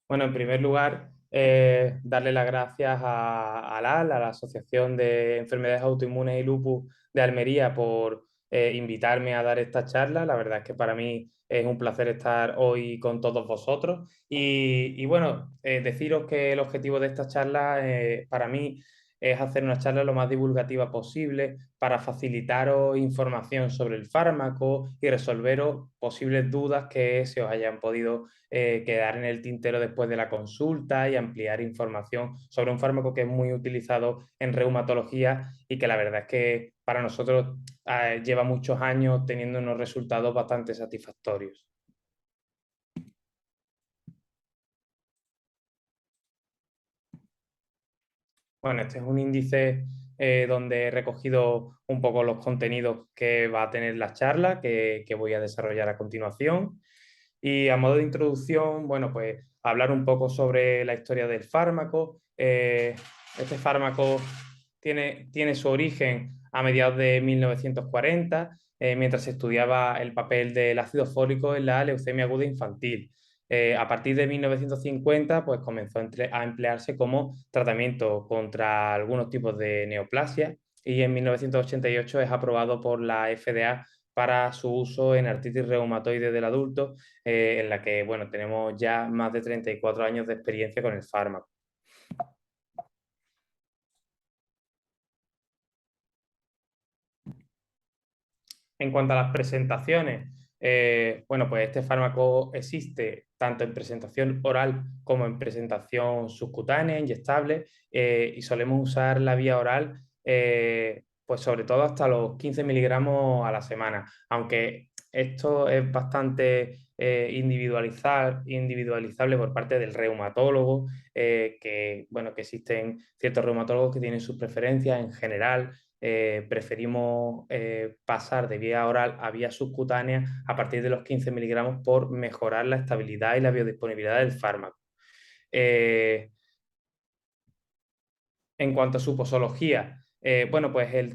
Bueno, en primer lugar, darle las gracias a ALAL, a la Asociación de Enfermedades Autoinmunes y Lupus de Almería, por invitarme a dar esta charla. La verdad es que para mí es un placer estar hoy con todos vosotros. Y bueno, deciros que el objetivo de esta charla para mí es hacer una charla lo más divulgativa posible para facilitaros información sobre el fármaco y resolveros posibles dudas que se os hayan podido quedar en el tintero después de la consulta y ampliar información sobre un fármaco que es muy utilizado en reumatología y que la verdad es que para nosotros lleva muchos años teniendo unos resultados bastante satisfactorios. Bueno, este es un índice donde he recogido un poco los contenidos que va a tener la charla que voy a desarrollar a continuación. Y a modo de introducción, bueno, pues hablar un poco sobre la historia del fármaco. Este fármaco tiene su origen a mediados de 1940, mientras se estudiaba el papel del ácido fólico en la leucemia aguda infantil. A partir de 1950, pues comenzó a emplearse como tratamiento contra algunos tipos de neoplasia y en 1988 es aprobado por la FDA para su uso en artritis reumatoide del adulto, en la que bueno, tenemos ya más de 34 años de experiencia con el fármaco. En cuanto a las presentaciones, bueno, pues este fármaco existe tanto en presentación oral como en presentación subcutánea, inyectable, y solemos usar la vía oral, pues sobre todo hasta los 15 miligramos a la semana, aunque esto es bastante individualizable por parte del reumatólogo, que, bueno, que existen ciertos reumatólogos que tienen sus preferencias en general. Preferimos pasar de vía oral a vía subcutánea a partir de los 15 miligramos por mejorar la estabilidad y la biodisponibilidad del fármaco. Eh, en cuanto a su posología, bueno, pues el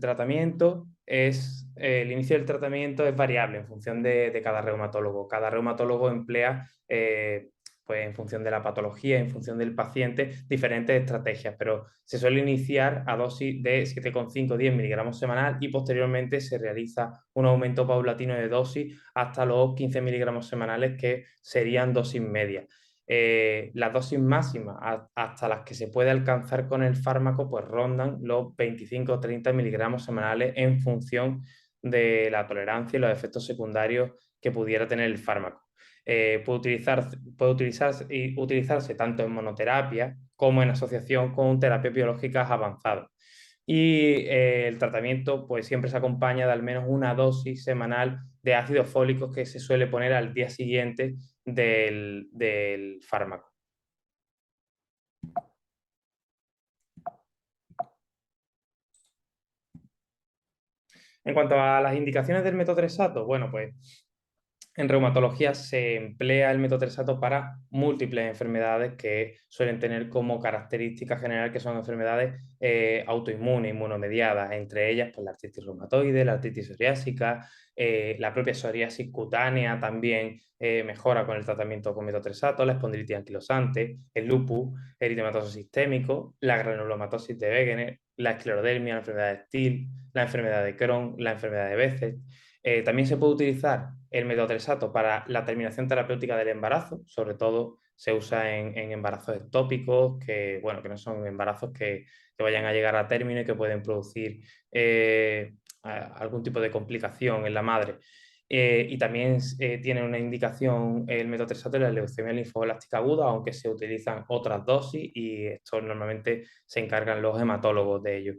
inicio del tratamiento es variable en función de cada reumatólogo. Cada reumatólogo emplea, pues en función de la patología, en función del paciente, diferentes estrategias, pero se suele iniciar a dosis de 7,5-10 miligramos semanal y posteriormente se realiza un aumento paulatino de dosis hasta los 15 miligramos semanales, que serían dosis medias. Las dosis máximas hasta las que se puede alcanzar con el fármaco pues rondan los 25 o 30 miligramos semanales en función de la tolerancia y los efectos secundarios que pudiera tener el fármaco. Puede utilizarse tanto en monoterapia como en asociación con terapias biológicas avanzadas. Y el tratamiento pues siempre se acompaña de al menos una dosis semanal de ácidos fólicos que se suele poner al día siguiente del fármaco. En cuanto a las indicaciones del metotrexato, bueno, pues en reumatología se emplea el metotrexato para múltiples enfermedades que suelen tener como característica general que son enfermedades autoinmunes, inmunomediadas, entre ellas pues, la artritis reumatoide, la artritis psoriásica, la propia psoriasis cutánea también mejora con el tratamiento con metotrexato, la espondilitis anquilosante, el lupus eritematoso sistémico, la granulomatosis de Wegener, la esclerodermia, la enfermedad de Still, la enfermedad de Crohn, la enfermedad de Behçet. También se puede utilizar el metotrexato para la terminación terapéutica del embarazo, sobre todo se usa en embarazos ectópicos, que, bueno, que no son embarazos que vayan a llegar a término y que pueden producir algún tipo de complicación en la madre. Y también tiene una indicación el metotrexato en la leucemia linfoblástica aguda, aunque se utilizan otras dosis y esto normalmente se encargan los hematólogos de ello.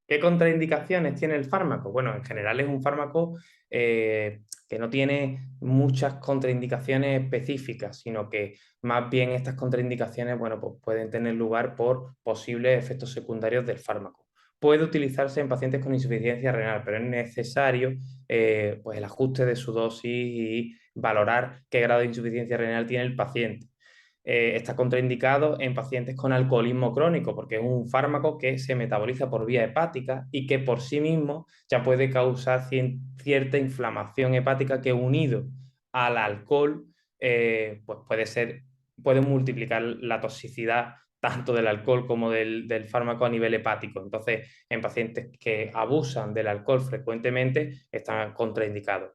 ¿Qué contraindicaciones tiene el fármaco? Bueno, en general es un fármaco que no tiene muchas contraindicaciones específicas, sino que más bien estas contraindicaciones, bueno, pues pueden tener lugar por posibles efectos secundarios del fármaco. Puede utilizarse en pacientes con insuficiencia renal, pero es necesario pues el ajuste de su dosis y valorar qué grado de insuficiencia renal tiene el paciente. Está contraindicado en pacientes con alcoholismo crónico, porque es un fármaco que se metaboliza por vía hepática y que por sí mismo ya puede causar cierta inflamación hepática que unido al alcohol pues puede multiplicar la toxicidad tanto del alcohol como del fármaco a nivel hepático. Entonces, en pacientes que abusan del alcohol frecuentemente, están contraindicados.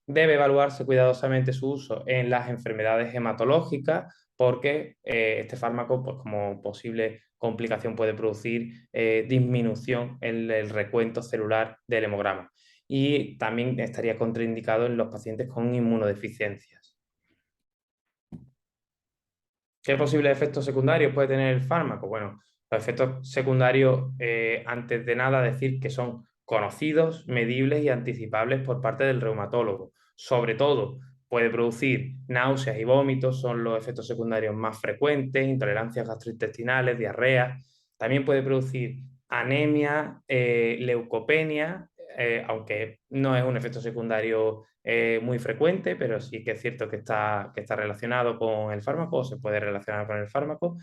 Debe evaluarse cuidadosamente su uso en las enfermedades hematológicas porque este fármaco, pues como posible complicación, puede producir disminución en el recuento celular del hemograma. Y también estaría contraindicado en los pacientes con inmunodeficiencias. ¿Qué posibles efectos secundarios puede tener el fármaco? Bueno, los efectos secundarios, antes de nada, decir que son conocidos, medibles y anticipables por parte del reumatólogo. Sobre todo, puede producir náuseas y vómitos, son los efectos secundarios más frecuentes, intolerancias gastrointestinales, diarrea. También puede producir anemia, leucopenia, aunque no es un efecto secundario muy frecuente, pero sí que es cierto que está relacionado con el fármaco o se puede relacionar con el fármaco.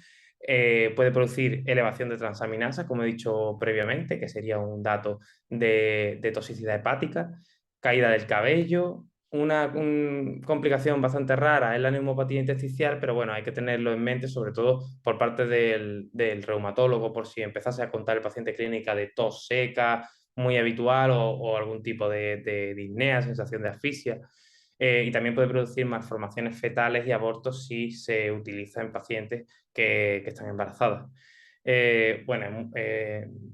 Puede producir elevación de transaminasas, como he dicho previamente, que sería un dato de toxicidad hepática, caída del cabello. Una complicación bastante rara es la neumopatía intersticial, pero bueno, hay que tenerlo en mente, sobre todo por parte del reumatólogo, por si empezase a contar el paciente clínica de tos seca, muy habitual o algún tipo de disnea, sensación de asfixia. Y también puede producir malformaciones fetales y abortos si se utiliza en pacientes que están embarazadas. Bueno,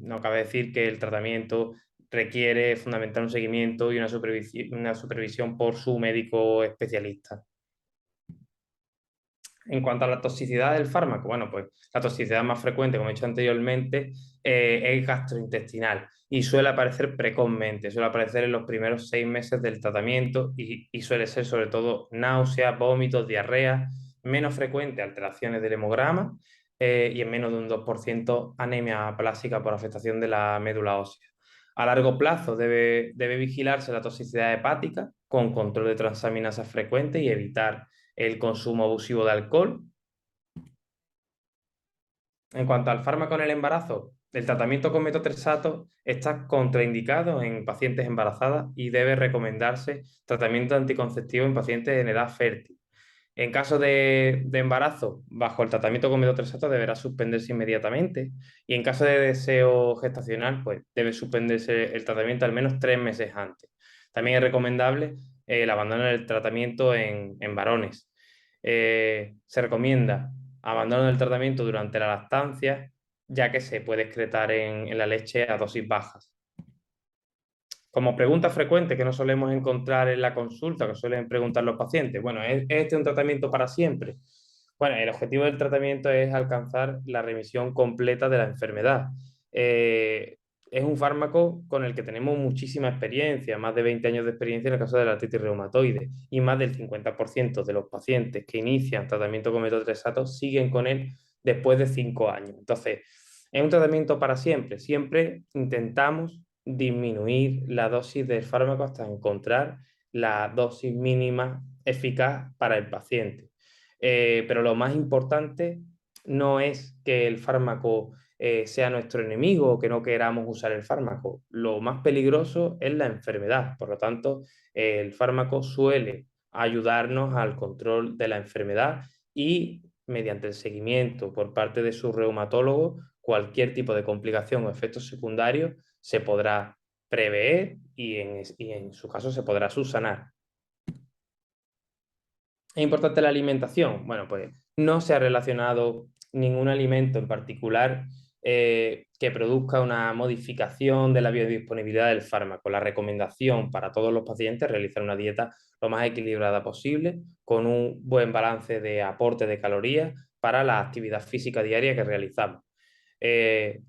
no cabe decir que el tratamiento requiere fundamental un seguimiento y una supervisión por su médico especialista. En cuanto a la toxicidad del fármaco, bueno, pues la toxicidad más frecuente, como he dicho anteriormente, es gastrointestinal y suele aparecer precozmente, suele aparecer en los primeros 6 meses del tratamiento y suele ser sobre todo náuseas, vómitos, diarrea, menos frecuente alteraciones del hemograma y en menos de un 2% anemia plásica por afectación de la médula ósea. A largo plazo debe vigilarse la toxicidad hepática con control de transaminasas frecuentes y evitar el consumo abusivo de alcohol. En cuanto al fármaco en el embarazo, el tratamiento con metotrexato está contraindicado en pacientes embarazadas y debe recomendarse tratamiento anticonceptivo en pacientes en edad fértil. En caso de embarazo, bajo el tratamiento con metotrexato deberá suspenderse inmediatamente y en caso de deseo gestacional, pues debe suspenderse el tratamiento al menos 3 meses antes. También es recomendable el abandono del tratamiento en varones. Se recomienda abandono del tratamiento durante la lactancia, ya que se puede excretar en la leche a dosis bajas. Como pregunta frecuente que no solemos encontrar en la consulta, que suelen preguntar los pacientes, bueno, ¿es este un tratamiento para siempre? Bueno, el objetivo del tratamiento es alcanzar la remisión completa de la enfermedad. Eh, es un fármaco con el que tenemos muchísima experiencia, más de 20 años de experiencia en el caso de la artritis reumatoide, y más del 50% de los pacientes que inician tratamiento con metotrexato siguen con él después de 5 años. Entonces, es un tratamiento para siempre. Siempre intentamos disminuir la dosis del fármaco hasta encontrar la dosis mínima eficaz para el paciente. Pero lo más importante no es que el fármaco sea nuestro enemigo o que no queramos usar el fármaco. Lo más peligroso es la enfermedad. Por lo tanto, el fármaco suele ayudarnos al control de la enfermedad y mediante el seguimiento por parte de su reumatólogo, cualquier tipo de complicación o efecto secundario se podrá prever y en su caso se podrá subsanar. ¿Es importante la alimentación? Bueno, pues no se ha relacionado ningún alimento en particular que produzca una modificación de la biodisponibilidad del fármaco. La recomendación para todos los pacientes es realizar una dieta lo más equilibrada posible, con un buen balance de aporte de calorías para la actividad física diaria que realizamos.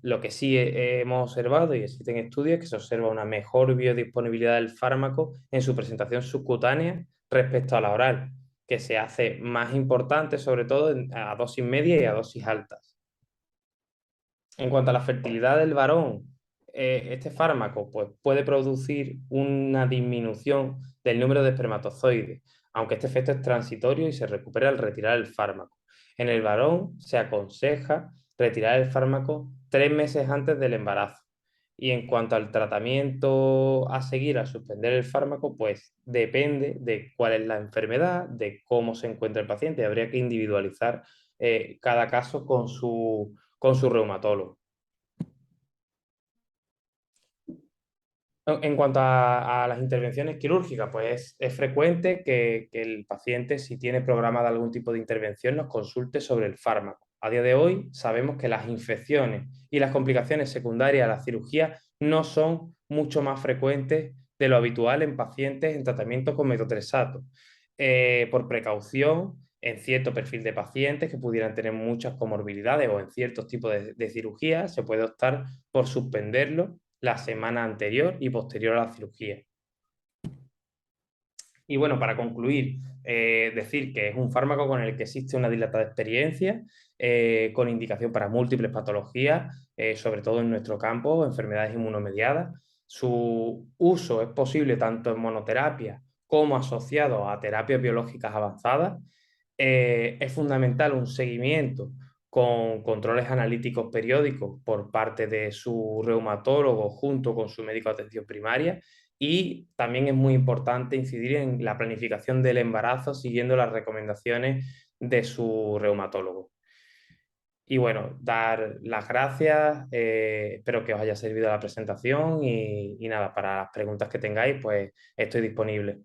Lo que sí hemos observado, y existen estudios, que se observa una mejor biodisponibilidad del fármaco en su presentación subcutánea respecto a la oral, que se hace más importante sobre todo a dosis media y a dosis altas. En cuanto a la fertilidad del varón, este fármaco pues, puede producir una disminución del número de espermatozoides, aunque este efecto es transitorio y se recupera al retirar el fármaco. En el varón se aconseja retirar el fármaco 3 meses antes del embarazo Y en cuanto al tratamiento a seguir al suspender el fármaco, pues depende de cuál es la enfermedad, de cómo se encuentra el paciente. Habría que individualizar cada caso con su reumatólogo. En cuanto a las intervenciones quirúrgicas, pues es frecuente que el paciente, si tiene programada algún tipo de intervención, nos consulte sobre el fármaco. A día de hoy sabemos que las infecciones y las complicaciones secundarias a la cirugía no son mucho más frecuentes de lo habitual en pacientes en tratamiento con metotrexato. Por precaución, en cierto perfil de pacientes que pudieran tener muchas comorbilidades o en ciertos tipos de cirugías, se puede optar por suspenderlo la semana anterior y posterior a la cirugía. Y bueno, para concluir, decir que es un fármaco con el que existe una dilatada experiencia, con indicación para múltiples patologías, sobre todo en nuestro campo, enfermedades inmunomediadas. Su uso es posible tanto en monoterapia como asociado a terapias biológicas avanzadas. Es fundamental un seguimiento con controles analíticos periódicos por parte de su reumatólogo junto con su médico de atención primaria, y también es muy importante incidir en la planificación del embarazo siguiendo las recomendaciones de su reumatólogo. Y bueno, dar las gracias, espero que os haya servido la presentación y nada, para las preguntas que tengáis, pues estoy disponible.